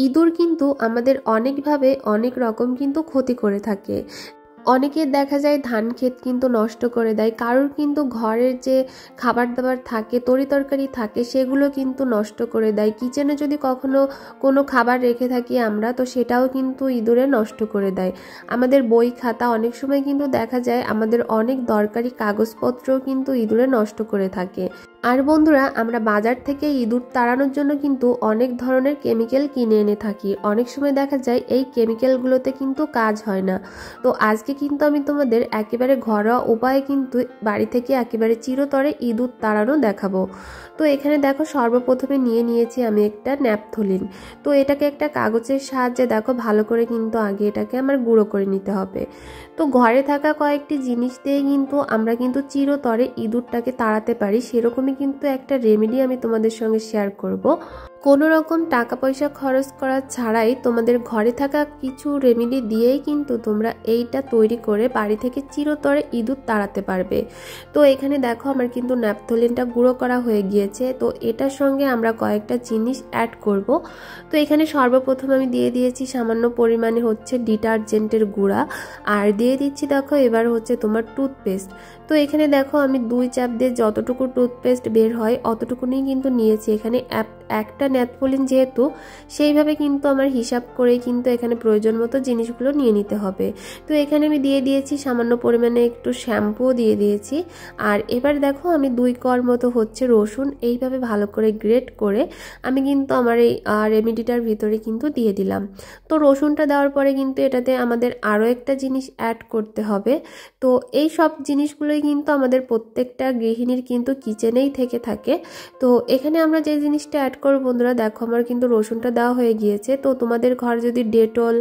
ইঁদুর কিন্তু আমাদের অনেকভাবে অনেক রকম কিন্তু ক্ষতি করে থাকে। অনেকের দেখা যায় ধান ক্ষেত কিন্তু নষ্ট করে দেয়, কারোর কিন্তু ঘরের যে খাবার দাবার থাকে, তরি তরকারি থাকে, সেগুলো কিন্তু নষ্ট করে দেয়। কিচেনে যদি কখনো কোনো খাবার রেখে থাকি আমরা, তো সেটাও কিন্তু ইঁদুরে নষ্ট করে দেয়। আমাদের বই খাতা, অনেক সময় কিন্তু দেখা যায় আমাদের অনেক দরকারি কাগজপত্রও কিন্তু ইঁদুরে নষ্ট করে থাকে। আর বন্ধুরা, আমরা বাজার থেকে ইঁদুর তাড়ানোর জন্য কিন্তু অনেক ধরনের কেমিক্যাল কিনে এনে থাকি। অনেক সময় দেখা যায় এই কেমিক্যালগুলোতে কিন্তু কাজ হয় না। তো আজকে কিন্তু আমি তোমাদের একেবারে ঘরোয়া উপায়ে কিন্তু বাড়ি থেকে একেবারে চিরতরে ইঁদুর তাড়ানো দেখাবো। তো এখানে দেখো, সর্বপ্রথমে নিয়ে নিয়েছি আমি একটা ন্যাপথলিন। তো এটাকে একটা কাগজের সাহায্যে দেখো ভালো করে কিন্তু আগে এটাকে আমার গুঁড়ো করে নিতে হবে। তো ঘরে থাকা কয়েকটি জিনিস দিয়ে কিন্তু আমরা কিন্তু চিরতরে ইঁদুরটাকে তাড়াতে পারি, সেরকমই কিন্তু একটা রেমেডি আমি তোমাদের সঙ্গে শেয়ার করব। কোনো রকম টাকা পয়সা খরচ করা ছাড়াই তোমাদের ঘরে থাকা কিছু রেমেডি দিয়েই কিন্তু তোমরা এইটা তৈরি করে বাড়ি থেকে চিরতরে ইঁদুর তাড়াতে পারবে। তো এখানে দেখো আমার কিন্তু ন্যাপথলিনটা গুঁড়ো করা হয়ে গিয়েছে। তো এটার সঙ্গে আমরা কয়েকটা জিনিস অ্যাড করব। তো এখানে সর্বপ্রথম আমি দিয়ে দিয়েছি সামান্য পরিমাণে হচ্ছে ডিটারজেন্টের গুঁড়া, আর দিয়ে দিচ্ছি দেখো এবার হচ্ছে তোমার টুথপেস্ট। তো এখানে দেখো আমি 2 চাপ দিয়ে যতটুকু টুথপেস্ট বের হয় অতটুকুনি কিন্তু নিয়েছি। এখানে একটা ন্যাপথলিন যেহেতু, সেইভাবে কিন্তু আমার হিসাব করে কিন্তু এখানে প্রয়োজন মতো জিনিসগুলো নিয়ে নিতে হবে। তো এখানে আমি দিয়ে দিয়েছি সামান্য পরিমাণে একটু শ্যাম্পুও দিয়ে দিয়েছি। আর এবার দেখো আমি 2 কোয়া মতো হচ্ছে রসুন এইভাবে ভালো করে গ্রেট করে আমি কিন্তু আমার এই রেমেডিটার ভিতরে কিন্তু দিয়ে দিলাম। তো রসুনটা দেওয়ার পরে কিন্তু এটাতে আমাদের আরও একটা জিনিস অ্যাড করতে হবে। তো এই সব জিনিসগুলোই কিন্তু আমাদের প্রত্যেকটা গৃহিণীর কিন্তু কিচেনেই থেকে থাকে। তো এখানে আমরা যে জিনিসটা অ্যাড করব বন্ধুরা, দেখো আমার কিন্তু রসুনটা দেওয়া হয়ে গিয়েছে। তো তোমাদের ঘর যদি ডেটল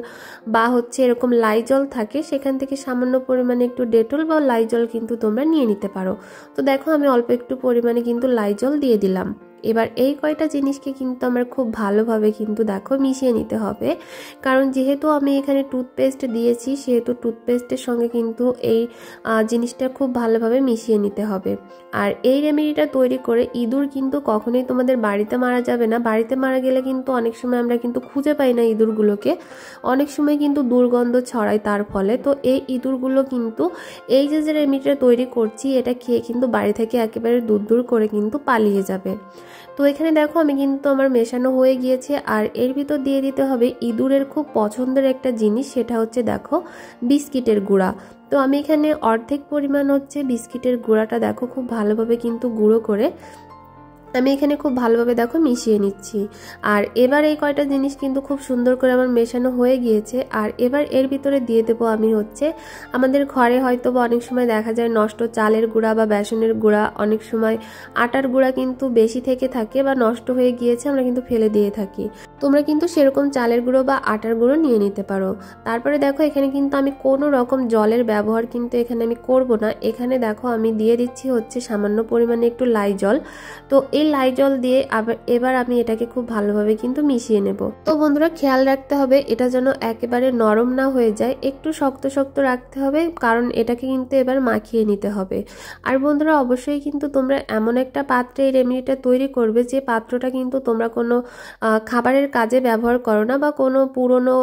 বা হচ্ছে এরকম লাইজল থাকে, সেখান থেকে সামান্য পরিমাণে একটু ডেটল বা লাইজল কিন্তু তোমরা নিয়ে নিতে পারো। তো দেখো আমি অল্প একটু পরিমাণে কিন্তু লাইজল দিয়ে দিলাম। এবার এই কয়টা জিনিসকে কিন্তু আমার খুব ভালোভাবে কিন্তু দেখো মিশিয়ে নিতে হবে, কারণ যেহেতু আমি এখানে টুথপেস্ট দিয়েছি, সেহেতু টুথপেস্টের সঙ্গে কিন্তু এই জিনিসটা খুব ভালোভাবে মিশিয়ে নিতে হবে। আর এই রেমেডিটা তৈরি করে ইঁদুর কিন্তু কখনোই তোমাদের বাড়িতে মারা যাবে না। বাড়িতে মারা গেলে কিন্তু অনেক সময় আমরা কিন্তু খুঁজে পাই না ইঁদুরগুলোকে, অনেক সময় কিন্তু দুর্গন্ধ ছড়ায় তার ফলে। তো এই ইঁদুরগুলো কিন্তু এই যে রেমেডিটা তৈরি করছি, এটা খেয়ে কিন্তু বাড়ি থেকে একেবারে দূর দূর করে কিন্তু পালিয়ে যাবে। তো এখানে দেখো আমি কিন্তু আমার মেশানো হয়ে গিয়েছে। আর এর ভিতর দিয়ে দিতে হবে ইঁদুরের খুব পছন্দের একটা জিনিস, সেটা হচ্ছে দেখো বিস্কিটের গুঁড়া। তো আমি এখানে অর্ধেক পরিমাণ হচ্ছে বিস্কিটের গুঁড়াটা দেখো খুব ভালোভাবে কিন্তু গুঁড়ো করে আমি এখানে খুব ভালোভাবে দেখো মিশিয়ে নিচ্ছি। আর এবার এই কয়টা জিনিস কিন্তু খুব সুন্দর করে আমার মেশানো হয়ে গিয়েছে। আর এবার এর ভিতরে দিয়ে দেবো আমি হচ্ছে আমাদের ঘরে হয়তো বা অনেক সময় দেখা যায় নষ্ট চালের গুঁড়া বা বেসনের গুঁড়া, অনেক সময় আটার গুঁড়া কিন্তু বেশি থেকে থাকে বা নষ্ট হয়ে গিয়েছে, আমরা কিন্তু ফেলে দিয়ে থাকি। তোমরা কিন্তু সেরকম চালের গুঁড়ো বা আটার গুঁড়ো নিয়ে নিতে পারো। তারপরে দেখো এখানে কিন্তু আমি কোনো রকম জলের ব্যবহার কিন্তু এখানে আমি করব না। এখানে দেখো আমি দিয়ে দিচ্ছি হচ্ছে সামান্য পরিমাণে একটু লাইজল। তো এই লাইজল দিয়ে এবার আমি এটাকে খুব ভালোভাবে কিন্তু মিশিয়ে নেব। তো বন্ধুরা, খেয়াল রাখতে হবে এটা যেন একেবারে নরম না হয়ে যায়, একটু শক্ত শক্ত রাখতে হবে, কারণ এটাকে কিন্তু এবার মাখিয়ে নিতে হবে। আর বন্ধুরা, অবশ্যই কিন্তু তোমরা এমন একটা পাত্রে এই রেমেডিটা তৈরি করবে যে পাত্রটা কিন্তু তোমরা কোনো খাবারের কাজে ব্যবহার করো না, বা কোনো পুরনো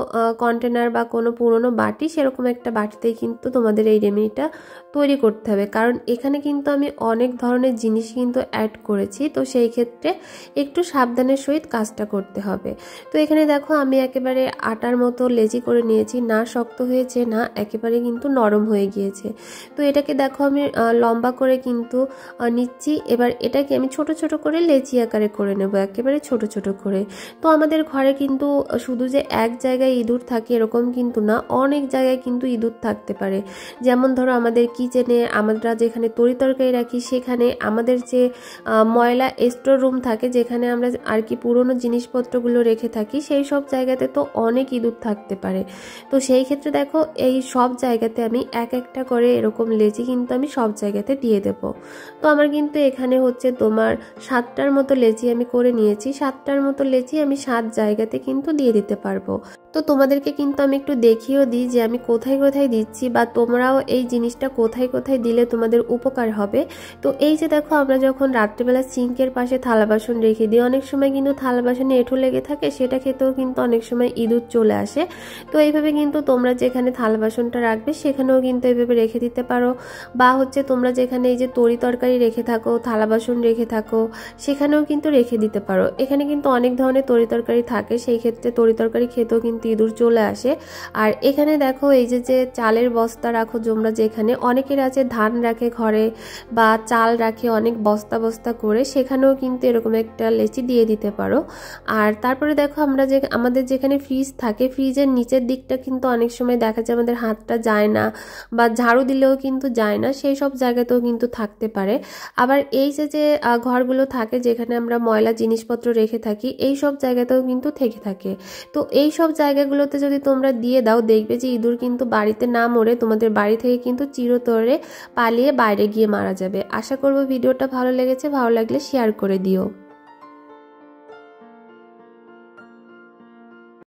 কন্টেনার বা কোনো পুরনো বাটি, সেরকম একটা বাটিতেই কিন্তু তোমাদের এই রেমেডিটা তৈরি করতে হবে, কারণ এখানে কিন্তু আমি অনেক ধরনের জিনিস কিন্তু অ্যাড করেছি। তো সেই ক্ষেত্রে একটু সাবধানের সহিত কাজটা করতে হবে। তো এখানে দেখো আমি একেবারে আটার মতো লেচি করে নিয়েছি, না শক্ত হয়েছে না একেবারে কিন্তু নরম হয়ে গিয়েছে। তো এটাকে দেখো আমি লম্বা করে কিন্তু নিচ্ছি। এবার এটাকে আমি ছোট ছোট করে লেচি আকারে করে নেব, একেবারে ছোট ছোট করে। তো আমাদের ঘরে কিন্তু শুধু যে এক জায়গায় ইঁদুর থাকে এরকম কিন্তু না, অনেক জায়গায় কিন্তু ইঁদুর থাকতে পারে। যেমন ধরো আমাদের কিচেনে, আমরা যেখানে তরিতরকারি রাখি সেখানে, আমাদের যে ময়লা স্টোর রুম থাকে যেখানে আমরা আর কি পুরনো জিনিসপত্রগুলো রেখে থাকি, সেই সব জায়গাতে তো অনেক ইঁদুর থাকতে পারে। তো সেই ক্ষেত্রে দেখো এই সব জায়গাতে আমি এক একটা করে এরকম লেচি কিন্তু আমি সব জায়গাতে দিয়ে দেব। তো আমার কিন্তু এখানে হচ্ছে তোমার 7টার মতো লেচি আমি করে নিয়েছি। 7টার মতো লেচি আমি 7 জায়গাতে কিন্তু দিয়ে দিতে পারবো। তো তোমাদেরকে কিন্তু আমি একটু দেখিয়েও দিই যে আমি কোথায় কোথায় দিচ্ছি, বা তোমরাও এই জিনিসটা কোথায় কোথায় দিলে তোমাদের উপকার হবে। তো এই যে দেখো, আমরা যখন রাত্রিবেলা সিঙ্কের পাশে থালা বাসন রেখে দিই, অনেক সময় কিন্তু থালা বাসনে এঁঠো লেগে থাকে, সেটা খেতেও কিন্তু অনেক সময় ইঁদুর চলে আসে। তো এইভাবে কিন্তু তোমরা যেখানে থালা বাসনটা রাখবে সেখানেও কিন্তু এইভাবে রেখে দিতে পারো, বা হচ্ছে তোমরা যেখানে এই যে তরি তরকারি রেখে থাকো, থালা বাসন রেখে থাকো, সেখানেও কিন্তু রেখে দিতে পারো। এখানে কিন্তু অনেক ধরনের তরি তরকারি থাকে, সেই ক্ষেত্রে তরি তরকারি খেতেও কিন্তু ইঁদুর চলে আসে। আর এখানে দেখো, এই যে চালের বস্তা রাখো তোমরা, যেখানে অনেকের আছে ধান রাখে ঘরে বা চাল রাখে অনেক বস্তা বস্তা করে, সেখানেও কিন্তু এরকম একটা লেচি দিয়ে দিতে পারো। আর তারপরে দেখো, আমাদের যেখানে ফ্রিজ থাকে, ফ্রিজের নিচের দিকটা কিন্তু অনেক সময় দেখা যায় আমাদের হাতটা যায় না, বা ঝাড়ু দিলেও কিন্তু যায় না, সেই সব জায়গাতেও কিন্তু থাকতে পারে। আবার এই যে ঘরগুলো থাকে যেখানে আমরা ময়লা জিনিসপত্র রেখে থাকি, এই সব জায়গাতেও কিন্তু থেকে থাকে। তো এই সব জায়গাগুলোতে যদি তোমরা দিয়ে দাও, দেখবে যে ইঁদুর কিন্তু বাড়িতে না মরে তোমাদের বাড়ি থেকে কিন্তু চিরতরে পালিয়ে বাইরে গিয়ে মারা যাবে। আশা করব ভিডিওটা ভালো লেগেছে, ভালো লাগলে শেয়ার করে দিও।